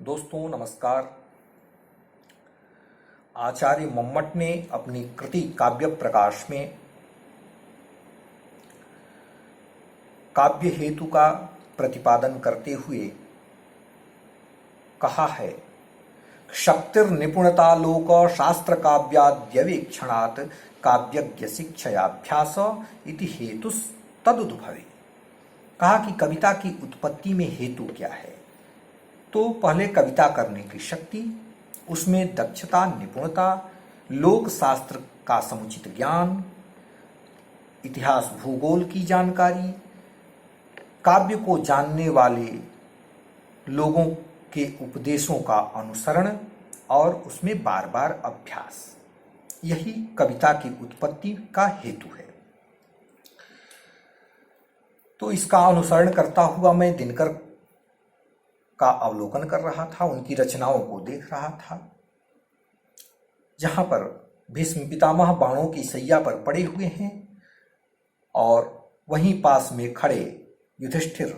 दोस्तों नमस्कार। आचार्य मम्मट ने अपनी कृति काव्य प्रकाश में काव्य हेतु का प्रतिपादन करते हुए कहा है, शक्तिर निपुणता लोक शास्त्र काव्याद्यवेक्षणात् काव्यज्ञ शिक्षयाभ्यास इति हेतुस् तदुद्भवे। कहा कि कविता की उत्पत्ति में हेतु क्या है। तो पहले कविता करने की शक्ति, उसमें दक्षता, निपुणता, लोक शास्त्र का समुचित ज्ञान, इतिहास भूगोल की जानकारी, काव्य को जानने वाले लोगों के उपदेशों का अनुसरण और उसमें बार बार अभ्यास, यही कविता की उत्पत्ति का हेतु है। तो इसका अनुसरण करता हुआ मैं दिनकर का अवलोकन कर रहा था, उनकी रचनाओं को देख रहा था, जहां पर भीष्म पितामह बाणों की सैया पर पड़े हुए हैं और वहीं पास में खड़े युधिष्ठिर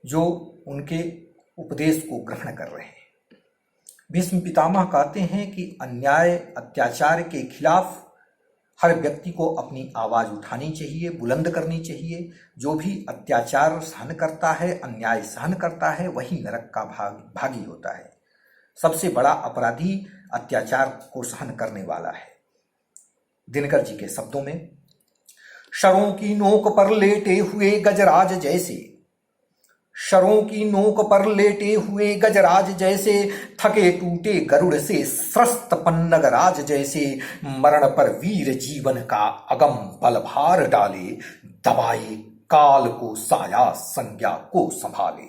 जो उनके उपदेश को ग्रहण कर रहे हैं। भीष्म पितामह कहते हैं कि अन्याय अत्याचार के खिलाफ हर व्यक्ति को अपनी आवाज उठानी चाहिए, बुलंद करनी चाहिए। जो भी अत्याचार सहन करता है, अन्याय सहन करता है, वही नरक का भागी होता है। सबसे बड़ा अपराधी अत्याचार को सहन करने वाला है। दिनकर जी के शब्दों में, शरों की नोक पर लेटे हुए गजराज जैसे, शरों की नोक पर लेटे हुए गजराज जैसे, थके टूटे गरुड़ से स्रस्त पन्नगराज जैसे, मरण पर वीर जीवन का अगम बलभार डाले, दबाए काल को साया संज्ञा को संभाले।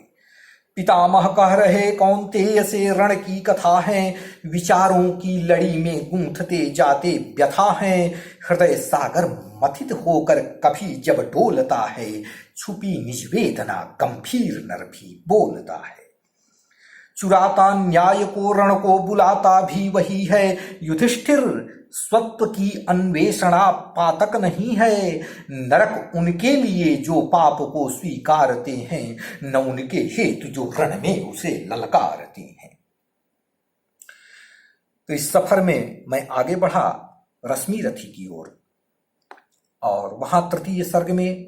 पितामह कह रहे कौन्तेय से रण की कथा है, विचारों की लड़ी में गूंथते जाते व्यथा है। हृदय सागर मथित होकर कभी जब डोलता है, छुपी निज वेदना गंभीर नर भी बोलता है। चुराता न्याय को रण को बुलाता भी वही है, युधिष्ठिर स्वत्व की अन्वेषणा पातक नहीं है। नरक उनके लिए जो पाप को स्वीकारते हैं, न उनके हेतु जो रण में उसे ललकारते हैं। तो इस सफर में मैं आगे बढ़ा रश्मि रथी की ओर, और वहां तृतीय सर्ग में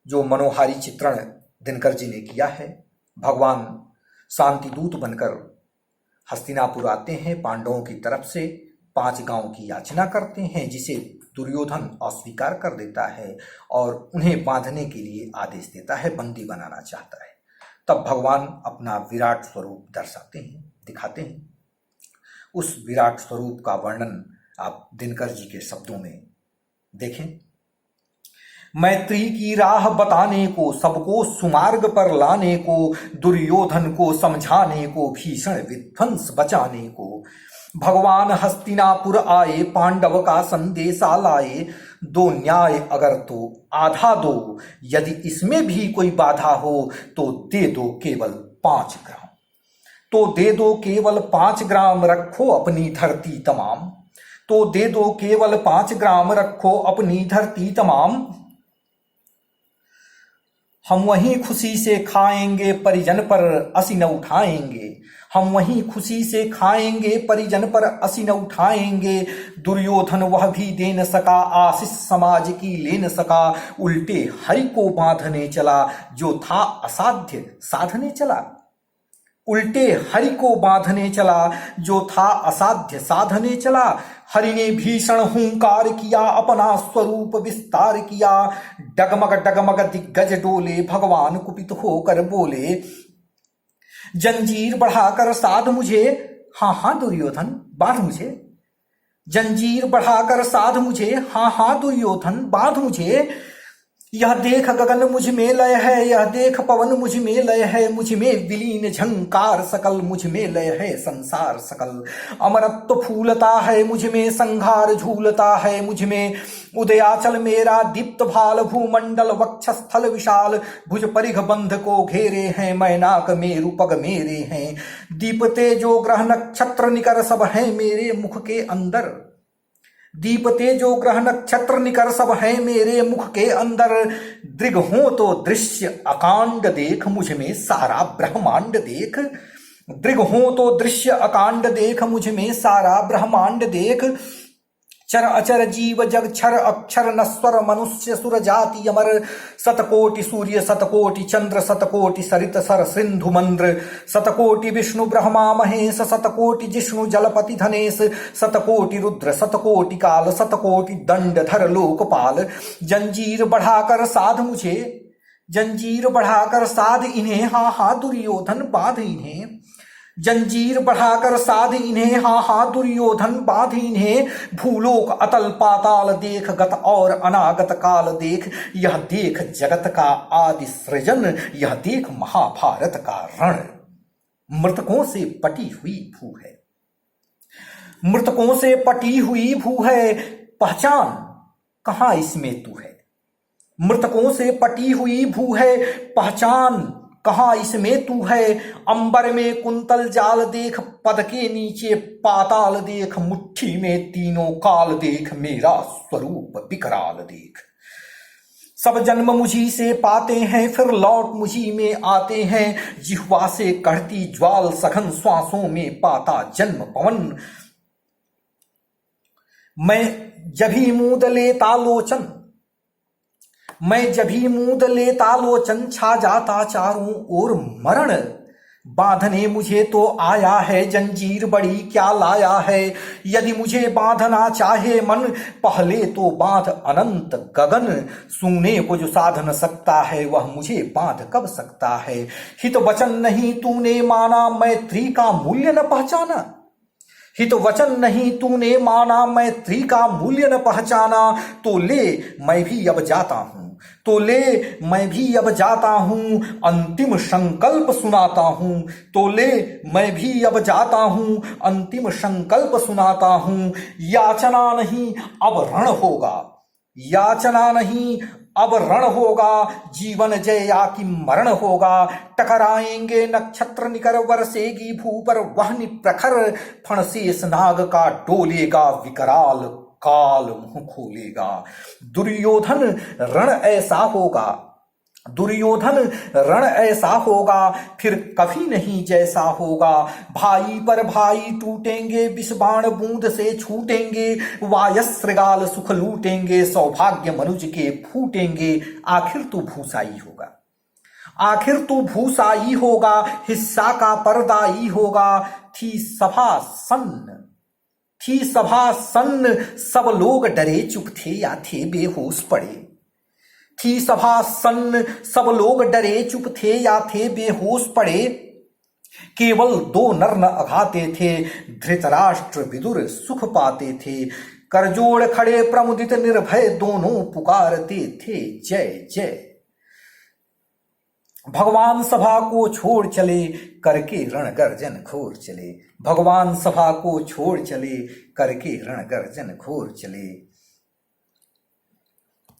जो मनोहारी चित्रण दिनकर जी ने किया है, भगवान शांति दूत बनकर हस्तिनापुर आते हैं, पांडवों की तरफ से 5 गांव की याचना करते हैं, जिसे दुर्योधन अस्वीकार कर देता है और उन्हें बांधने के लिए आदेश देता है, बंदी बनाना चाहता है। तब भगवान अपना विराट स्वरूप दर्शाते हैं, दिखाते हैं। उस विराट स्वरूप का वर्णन आप दिनकर जी के शब्दों में देखें। मैत्री की राह बताने को, सबको सुमार्ग पर लाने को, दुर्योधन को समझाने को, भीषण विध्वंस बचाने को, भगवान हस्तिनापुर आए, पांडव का संदेशा लाए। 2 न्याय अगर तो आधा दो, यदि इसमें भी कोई बाधा हो तो दे दो केवल 5 ग्राम, तो दे दो केवल 5 ग्राम, रखो अपनी धरती तमाम, तो दे दो केवल 5 ग्राम, रखो अपनी धरती तमाम। हम वहीं खुशी से खाएंगे, परिजन पर असी न उठाएंगे, हम वहीं खुशी से खाएंगे, परिजन पर असी न उठाएंगे। दुर्योधन वह भी दे न सका, आशीष समाज की ले न सका, उल्टे हरि को बांधने चला, जो था असाध्य साधने चला। उल्टे हरि को बांधने चला, जो था असाध्य साधने चला। हरि ने भीषण हुंकार किया, अपना स्वरूप विस्तार किया। डगमग डगमग दिग्गज डोले, भगवान कुपित होकर बोले, जंजीर बढ़ाकर साध मुझे, हाँ हाँ दुर्योधन बांध मुझे। जंजीर बढ़ाकर साध मुझे, हाँ हाँ दुर्योधन बांध मुझे। यह देख गगन मुझ में लय है, यह देख पवन मुझ में लय है, मुझ में विलीन झंकार सकल, मुझ में लय है संसार सकल। अमरत्व फूलता है मुझ में, संहार झूलता है मुझ में। उदयाचल मेरा दीप्त भाल, भूमंडल वक्षस्थल विशाल, भुज परिघ बंध को घेरे हैं, मैनाक मेरु पग मेरे हैं। दीपते जो ग्रह नक्षत्र निकर सब हैं मेरे मुख के अंदर। दीप तेजो ग्रह नक्षत्र निकर सब है मेरे मुख के अंदर। दृग हो तो दृश्य अकांड देख, मुझ में सारा ब्रह्मांड देख। दृग हो तो दृश्य अकांड देख, मुझ में सारा ब्रह्मांड देख। चर अचर जीव जग छर अक्षर नस्वर मनुष्य सुर जाति अमर। शतकोटि सूर्य शतकोटि चंद्र शतकोटि सरित सर सिंधु मंद्र। शतकोटि विष्णु ब्रह्मा महेश शतकोटि जिष्णु जलपति धनेश। शतकोटि रुद्र शतकोटि काल शतकोटि दंडधर लोकपाल। जंजीर बढ़ाकर साध मुझे, जंजीर बढ़ाकर साध इन्हें, हाँ हाँ दुर्योधन बांध इन्हें। जंजीर बढ़ाकर साध इन्हें, हाँ हाँ दुर्योधन बांध इन्हें। भूलोक अतल पाताल देख, गत और अनागत काल देख। यह देख जगत का आदि सृजन, यह देख महाभारत का रण। मृतकों से पटी हुई भू है, मृतकों से पटी हुई भू है, पहचान कहां इसमें तू है। मृतकों से पटी हुई भू है, पहचान कहां इसमें तू है। अंबर में कुंतल जाल देख, पद के नीचे पाताल देख। मुट्ठी में तीनों काल देख, मेरा स्वरूप विकराल देख। सब जन्म मुझी से पाते हैं, फिर लौट मुझी में आते हैं। जिह्वा से कढ़ती ज्वाल सघन, श्वासों में पाता जन्म पवन। मैं जभी मूंद लेता लोचन, मैं जभी मूंद लेता लोचन, छा जाता चारों ओर मरण। बांधने मुझे तो आया है, जंजीर बड़ी क्या लाया है। यदि मुझे बांधना चाहे मन, पहले तो बांध अनंत गगन। सूंघने को जो साध न सकता है, वह मुझे बांध कब सकता है। हित वचन नहीं तूने माना, मैत्री का मूल्य न पहचाना। हित वचन नहीं तूने माना, मैत्री का मूल्य न पहचाना। तो ले मैं भी अब जाता हूं, तो ले मैं भी अब जाता हूं, अंतिम संकल्प सुनाता हूं। तो ले मैं भी अब जाता हूं, अंतिम संकल्प सुनाता हूं। याचना नहीं अब रण होगा, याचना नहीं अब रण होगा। जीवन जय या कि मरण होगा। टकराएंगे नक्षत्र निकर, बरसेगी भू पर वहनी प्रखर। फणशेष नाग का डोलेगा, विकराल काल मुंह खोलेगा। दुर्योधन रण ऐसा होगा, दुर्योधन रण ऐसा होगा, फिर कभी नहीं जैसा होगा। भाई पर भाई टूटेंगे, विषबाण बूंद से छूटेंगे। वायस्त्रगाल सुख लूटेंगे, सौभाग्य मनुज के फूटेंगे। आखिर तो भूसाई होगा, आखिर तो भूसाई होगा, हिस्सा का पर्दाई होगा। थी सभा सन्न, थी सभा सन्न, सब लोग डरे चुप थे या थे बेहोश पड़े। थी सभा सन्न, सब लोग डरे चुप थे या थे बेहोश पड़े। केवल दो नर न अघाते थे, धृतराष्ट्र विदुर सुख पाते थे। करजोड़ खड़े प्रमुदित निर्भय, दोनों पुकारते थे जय जय। भगवान सभा को छोड़ चले, करके रण गर्जन घोर चले। भगवान सभा को छोड़ चले, करके रण गर्जन घोर चले।